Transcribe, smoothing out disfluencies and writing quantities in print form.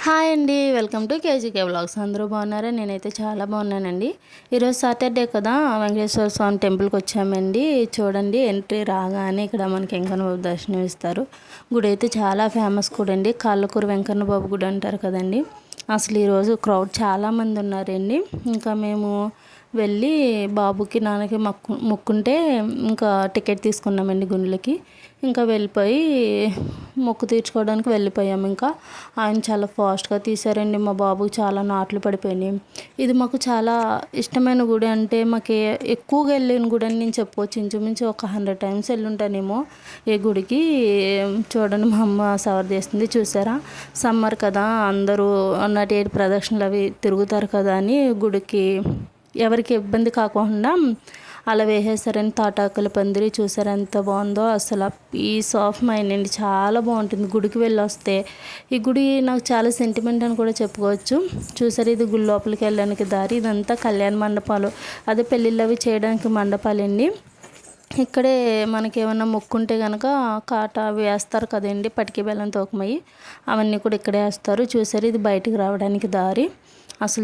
Hi అండి, welcome to కేజీకే vlogs. అందరూ బాగున్నారా? నేనైతే చాలా బాగున్నానండి. ఈరోజు సాటర్డే కదా, వెంకటేశ్వర స్వామి టెంపుల్కి వచ్చామండి. చూడండి, ఎంట్రీ రాగానే ఇక్కడ మనకి వెంకన్న బాబు దర్శనం ఇస్తారు. గుడి అయితే చాలా ఫేమస్ కూడా అండి. కాళ్ళకూరు వెంకన్న బాబు గుడి అంటారు కదండి. అసలు ఈరోజు క్రౌడ్ చాలామంది ఉన్నారండి. ఇంకా మేము వెళ్ళి బాబుకి నాన్నకి మొక్కుంటే ఇంకా టికెట్ తీసుకున్నామండి గుండ్లకి. ఇంకా వెళ్ళిపోయి మొక్కు తీర్చుకోవడానికి వెళ్ళిపోయాము. ఇంకా ఆయన చాలా ఫాస్ట్గా తీశారండి. మా బాబుకి చాలా నాట్లు పడిపోయినాయి. ఇది మాకు చాలా ఇష్టమైన గుడి, అంటే మాకు ఎక్కువగా వెళ్ళిన గుడి అని నేను చెప్పుకోవచ్చు. ఇంచుమించు ఒక 100 times వెళ్ళుంటానేమో ఈ గుడికి. చూడండి, మా అమ్మ సవర్ చేస్తుంది చూసారా. సమ్మర్ కదా, అందరూ 108 ప్రదక్షిణలు అవి తిరుగుతారు కదా అని గుడికి ఎవరికి ఇబ్బంది కాకుండా అలా వేసేసారని తాటాకుల పందిరి. చూసారు ఎంత బాగుందో. అసలు పీస్ ఆఫ్ మైండ్ అండి, చాలా బాగుంటుంది గుడికి వెళ్ళి వస్తే. ఈ గుడి నాకు చాలా సెంటిమెంట్ అని కూడా చెప్పుకోవచ్చు. చూసారు, ఇది గుడి లోపలికి వెళ్ళడానికి దారి. ఇదంతా కళ్యాణ మండపాలు, అదే పెళ్ళిళ్ళు అవి చేయడానికి మండపాలండి. ఇక్కడే మనకి ఏమన్నా మొక్కుంటే కనుక కాట అవి వేస్తారు కదండి, పటికి బెల్లం తోకమయ్యి అవన్నీ కూడా ఇక్కడే వేస్తారు. చూసారు, ఇది బయటికి రావడానికి దారి. అసలు